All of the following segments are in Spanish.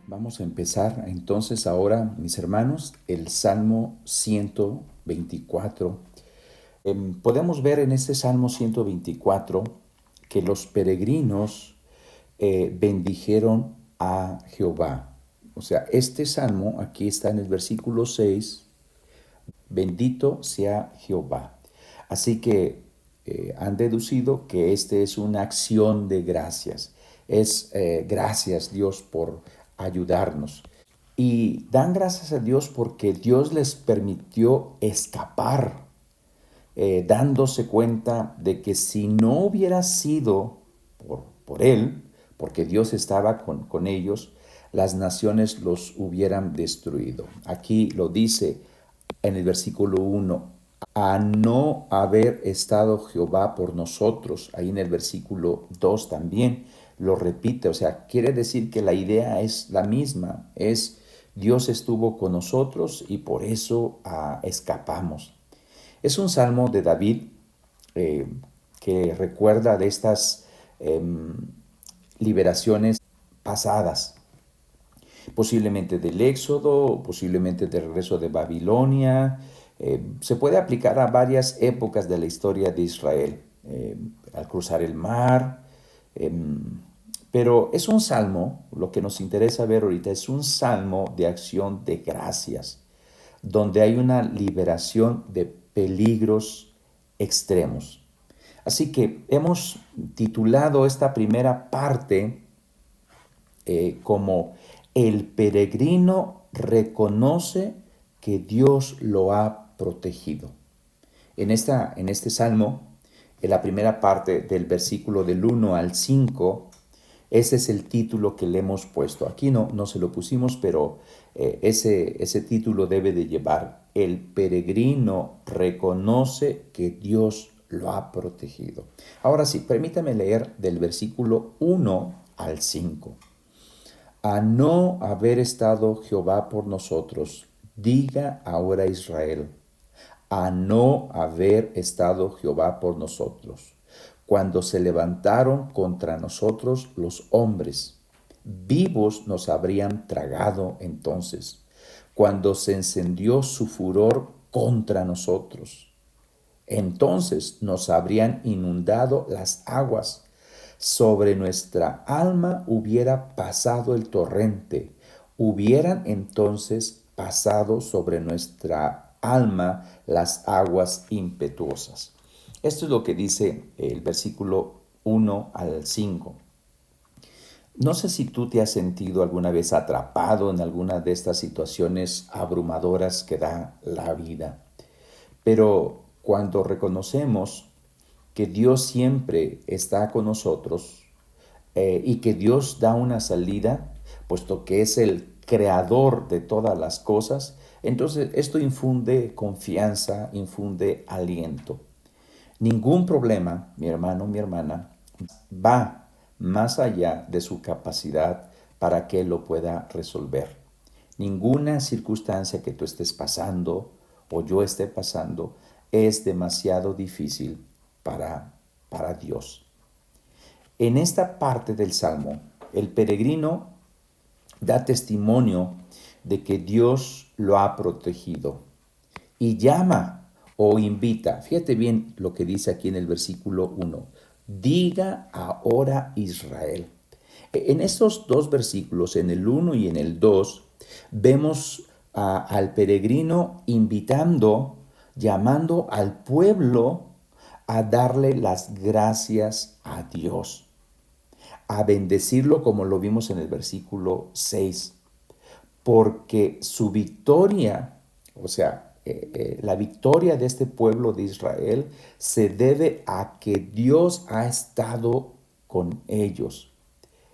Vamos a empezar entonces ahora, mis hermanos, el Salmo 124. Podemos ver en este Salmo 124 que los peregrinos bendijeron a Jehová. O sea, este Salmo aquí está en el versículo 6: bendito sea Jehová. Así que han deducido que este es una acción de gracias. Es gracias Dios por ayudarnos. Y dan gracias a Dios porque Dios les permitió escapar, dándose cuenta de que si no hubiera sido por Él, porque Dios estaba con ellos, las naciones los hubieran destruido. Aquí lo dice en el versículo 1: a no haber estado Jehová por nosotros. Ahí en el versículo 2 también lo repite, o sea, quiere decir que la idea es la misma, es Dios estuvo con nosotros y por eso escapamos. Es un salmo de David eh, que recuerda de estas eh, liberaciones pasadas, posiblemente del Éxodo, posiblemente del regreso de Babilonia. Se puede aplicar a varias épocas de la historia de Israel, al cruzar el mar. eh, pero es un salmo, lo que nos interesa ver ahorita es un salmo de acción de gracias, donde hay una liberación de peligros extremos. Así que hemos titulado esta primera parte como el peregrino reconoce que Dios lo ha protegido. En este salmo, en la primera parte del versículo del 1 al 5, ese es el título que le hemos puesto. Aquí no se lo pusimos, pero ese título debe de llevar: el peregrino reconoce que Dios lo ha protegido. Ahora sí, permítame leer del versículo 1 al 5. A no haber estado Jehová por nosotros, diga ahora Israel: a no haber estado Jehová por nosotros, cuando se levantaron contra nosotros los hombres, vivos nos habrían tragado entonces, cuando se encendió su furor contra nosotros. Entonces nos habrían inundado las aguas, sobre nuestra alma hubiera pasado el torrente, hubieran entonces pasado sobre nuestra alma las aguas impetuosas. Esto es lo que dice el versículo 1 al 5. No sé si tú te has sentido alguna vez atrapado en alguna de estas situaciones abrumadoras que da la vida, pero cuando reconocemos que Dios siempre está con nosotros, y que Dios da una salida, puesto que es el creador de todas las cosas, entonces esto infunde confianza, infunde aliento. Ningún problema, mi hermano, mi hermana, va más allá de su capacidad para que Él lo pueda resolver. Ninguna circunstancia que tú estés pasando o yo esté pasando es demasiado difícil para Dios. En esta parte del Salmo, el peregrino da testimonio de que Dios lo ha protegido y llama o invita. Fíjate bien lo que dice aquí en el versículo 1. Diga ahora Israel. En estos dos versículos, en el 1 y en el 2, vemos al peregrino invitando, llamando al pueblo a darle las gracias a Dios, a bendecirlo, como lo vimos en el versículo 6, porque su victoria, o sea, la victoria de este pueblo de Israel se debe a que Dios ha estado con ellos.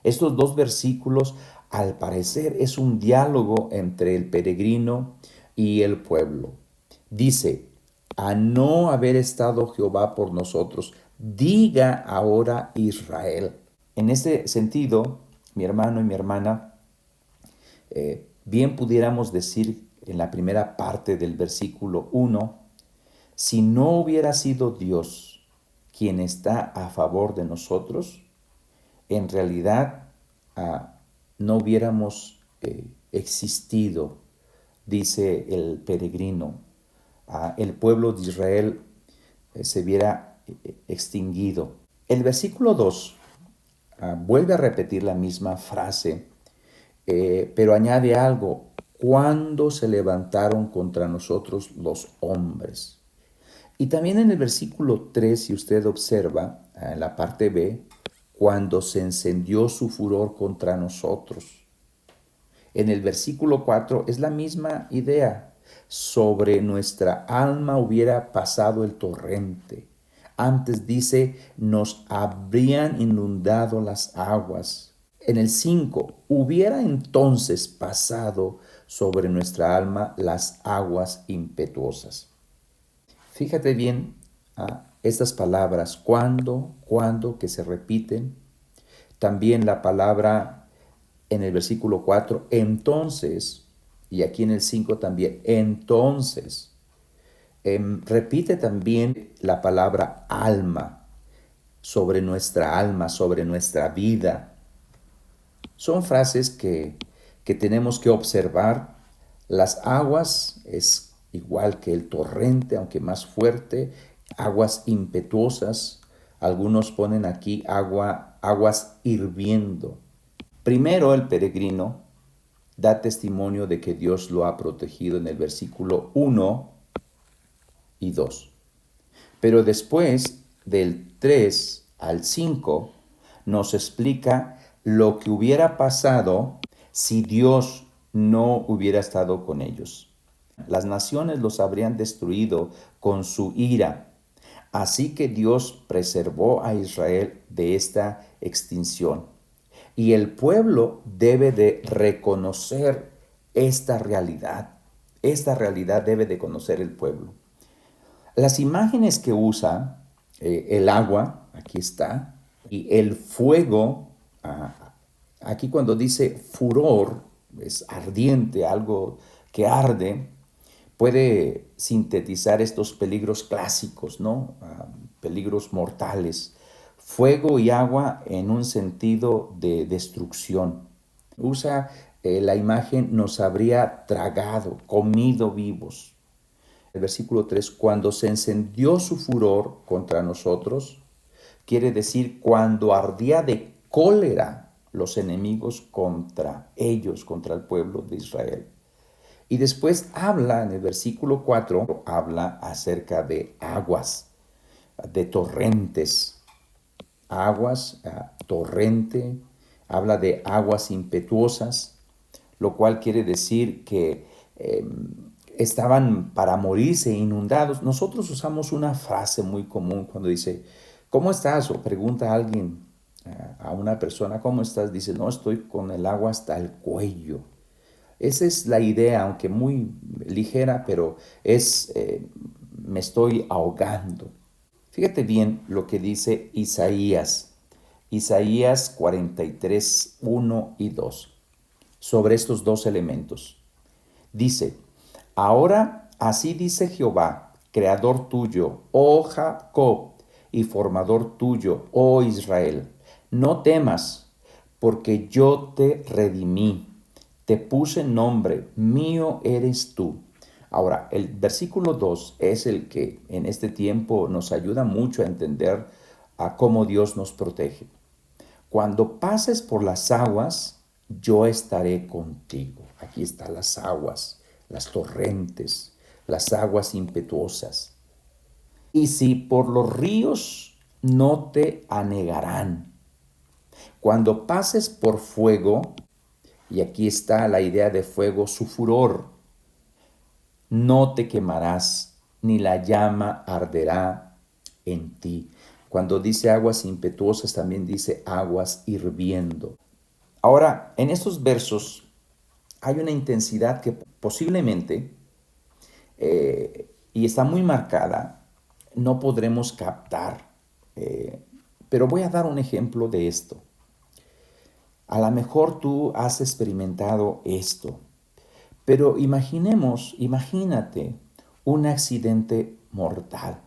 Estos dos versículos, al parecer, es un diálogo entre el peregrino y el pueblo. Dice: a no haber estado Jehová por nosotros, diga ahora Israel. En ese sentido, mi hermano y mi hermana, bien pudiéramos decir en la primera parte del versículo 1, si no hubiera sido Dios quien está a favor de nosotros, en realidad no hubiéramos existido, dice el peregrino, el pueblo de Israel se viera extinguido. El versículo 2 vuelve a repetir la misma frase, pero añade algo: cuando se levantaron contra nosotros los hombres. Y también en el versículo 3, si usted observa, en la parte B, cuando se encendió su furor contra nosotros. En el versículo 4 es la misma idea. Sobre nuestra alma hubiera pasado el torrente. Antes dice, nos habrían inundado las aguas. En el 5, hubiera entonces pasado sobre nuestra alma las aguas impetuosas. Fíjate bien estas palabras, cuando, que se repiten. También la palabra en el versículo 4, entonces, y aquí en el 5 también, entonces. Repite también la palabra alma, sobre nuestra vida. Son frases que tenemos que observar. Las aguas es igual que el torrente, aunque más fuerte, aguas impetuosas. Algunos ponen aquí aguas hirviendo. Primero el peregrino da testimonio de que Dios lo ha protegido en el versículo 1 y 2. Pero después, del 3 al 5, nos explica lo que hubiera pasado si Dios no hubiera estado con ellos. Las naciones los habrían destruido con su ira. Así que Dios preservó a Israel de esta extinción. Y el pueblo debe de reconocer esta realidad. Esta realidad debe de conocer el pueblo. Las imágenes que usa, el agua, aquí está, y el fuego, aquí cuando dice furor, es ardiente, algo que arde, puede sintetizar estos peligros clásicos, ¿no? Peligros mortales. Fuego y agua en un sentido de destrucción. Usa la imagen nos habría tragado, comido vivos. El versículo 3, cuando se encendió su furor contra nosotros, quiere decir cuando ardía de cólera los enemigos contra ellos, contra el pueblo de Israel. Y después habla, en el versículo 4, habla acerca de aguas, de torrentes. Aguas, torrente, habla de aguas impetuosas, lo cual quiere decir que estaban para morirse inundados. Nosotros usamos una frase muy común cuando dice, ¿cómo estás? O pregunta a alguien, a una persona, ¿cómo estás? Dice, no, estoy con el agua hasta el cuello. Esa es la idea, aunque muy ligera, pero me estoy ahogando. Fíjate bien lo que dice Isaías. Isaías 43, 1 y 2. Sobre estos dos elementos. Dice, ahora así dice Jehová, creador tuyo, oh Jacob, y formador tuyo, oh Israel. No temas, porque yo te redimí, te puse nombre, mío eres tú. Ahora, el versículo 2 es el que en este tiempo nos ayuda mucho a entender a cómo Dios nos protege. Cuando pases por las aguas, yo estaré contigo. Aquí están las aguas, las torrentes, las aguas impetuosas. Y si por los ríos, no te anegarán. Cuando pases por fuego, y aquí está la idea de fuego, su furor, no te quemarás, ni la llama arderá en ti. Cuando dice aguas impetuosas, también dice aguas hirviendo. Ahora, en estos versos hay una intensidad que posiblemente, y está muy marcada, no podremos captar. Pero voy a dar un ejemplo de esto. A lo mejor tú has experimentado esto, pero imagínate un accidente mortal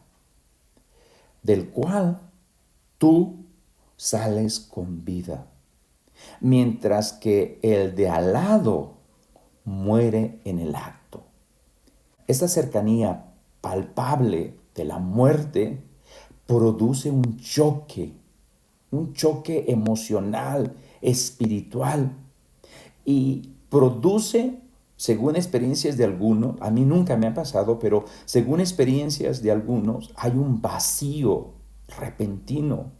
del cual tú sales con vida. mientras que el de al lado muere en el acto. Esta cercanía palpable de la muerte produce un choque emocional, espiritual, y produce, según experiencias de algunos, a mí nunca me ha pasado, pero según experiencias de algunos, hay un vacío repentino.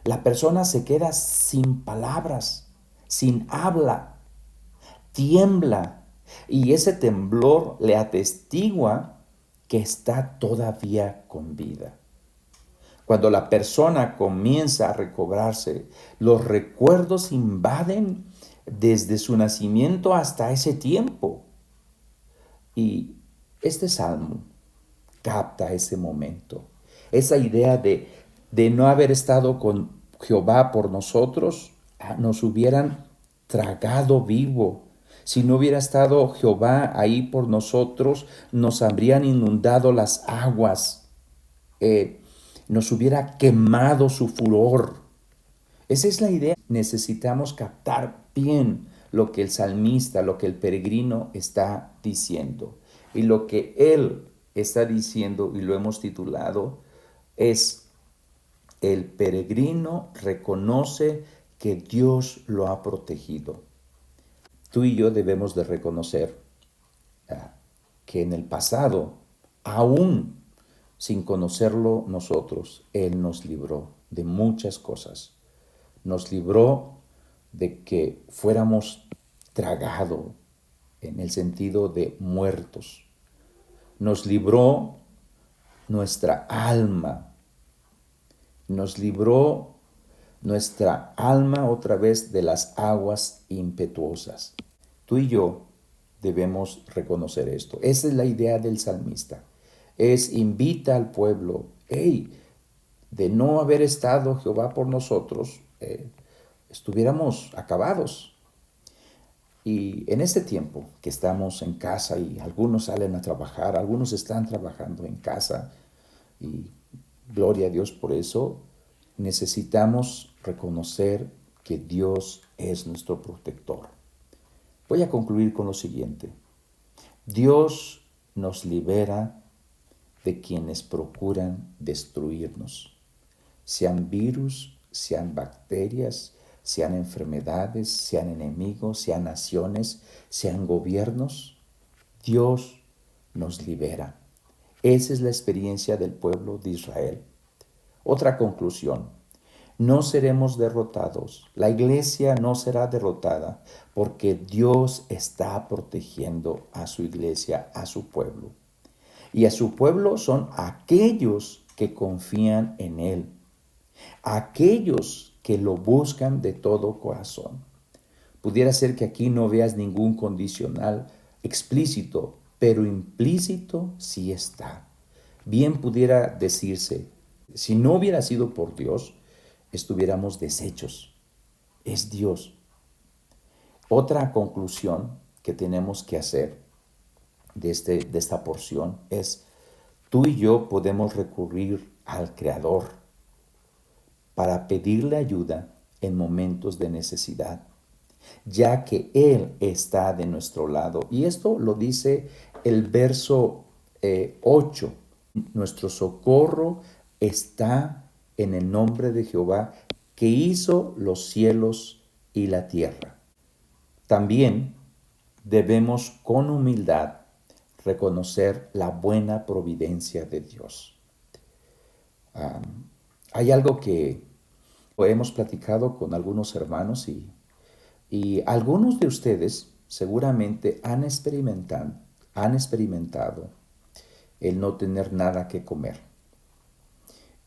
La persona se queda sin palabras, sin habla, tiembla, y ese temblor le atestigua que está todavía con vida. Cuando la persona comienza a recobrarse, los recuerdos invaden desde su nacimiento hasta ese tiempo. Y este salmo capta ese momento, esa idea de no haber estado con Jehová por nosotros, nos hubieran tragado vivo. Si no hubiera estado Jehová ahí por nosotros, nos habrían inundado las aguas, nos hubiera quemado su furor. Esa es la idea. Necesitamos captar bien lo que el salmista, lo que el peregrino está diciendo. Y lo que él está diciendo, y lo hemos titulado, es: el peregrino reconoce que Dios lo ha protegido. Tú y yo debemos de reconocer que en el pasado, aún sin conocerlo nosotros, Él nos libró de muchas cosas. Nos libró de que fuéramos tragados en el sentido de muertos. Nos libró nuestra alma. Nos libró nuestra alma otra vez de las aguas impetuosas. Tú y yo debemos reconocer esto. Esa es la idea del salmista. Invita al pueblo, hey, de no haber estado Jehová por nosotros, estuviéramos acabados. Y en este tiempo que estamos en casa y algunos salen a trabajar, algunos están trabajando en casa, y gloria a Dios por eso, necesitamos reconocer que Dios es nuestro protector. Voy a concluir con lo siguiente. Dios nos libera de quienes procuran destruirnos, sean virus, sean bacterias, sean enfermedades, sean enemigos, sean naciones, sean gobiernos. Dios nos libera. Esa es la experiencia del pueblo de Israel. Otra conclusión: no seremos derrotados. La iglesia no será derrotada porque Dios está protegiendo a su iglesia, a su pueblo. Y a su pueblo son aquellos que confían en Él, aquellos que lo buscan de todo corazón. Pudiera ser que aquí no veas ningún condicional explícito, pero implícito sí está. Bien pudiera decirse, si no hubiera sido por Dios, estuviéramos deshechos. Es Dios. Otra conclusión que tenemos que hacer de esta porción es: tú y yo podemos recurrir al Creador para pedirle ayuda en momentos de necesidad, ya que Él está de nuestro lado. Y esto lo dice el verso 8. Nuestro socorro está en el nombre de Jehová, que hizo los cielos y la tierra. También debemos con humildad reconocer la buena providencia de Dios. Hay algo que hemos platicado con algunos hermanos, y algunos de ustedes seguramente han experimentado el no tener nada que comer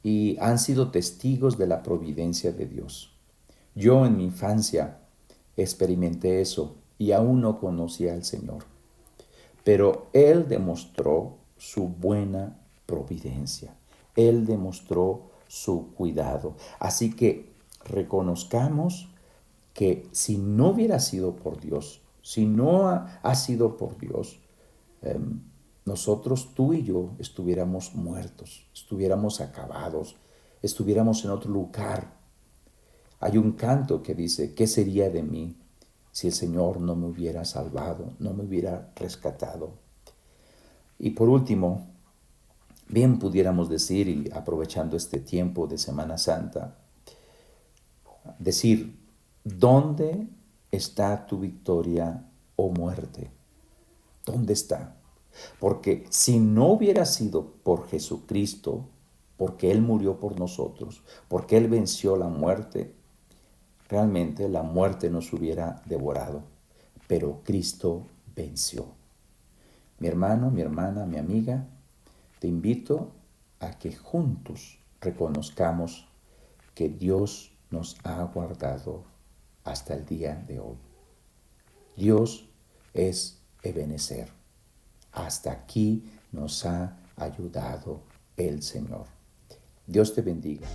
y han sido testigos de la providencia de Dios. Yo en mi infancia experimenté eso y aún no conocía al Señor, pero Él demostró su buena providencia. Él demostró su cuidado. Así que reconozcamos que si no hubiera sido por Dios, si no ha sido por Dios, nosotros, tú y yo, estuviéramos muertos, estuviéramos acabados, estuviéramos en otro lugar. Hay un canto que dice, ¿qué sería de mí si el Señor no me hubiera salvado, no me hubiera rescatado? Y por último, bien pudiéramos decir, y aprovechando este tiempo de Semana Santa, decir, ¿dónde está tu victoria, oh muerte? ¿Dónde está? Porque si no hubiera sido por Jesucristo, porque Él murió por nosotros, porque Él venció la muerte, realmente la muerte nos hubiera devorado. Pero Cristo venció. Mi hermano, mi hermana, mi amiga, te invito a que juntos reconozcamos que Dios nos ha guardado hasta el día de hoy. Dios es Ebenezer. Hasta aquí nos ha ayudado el Señor. Dios te bendiga.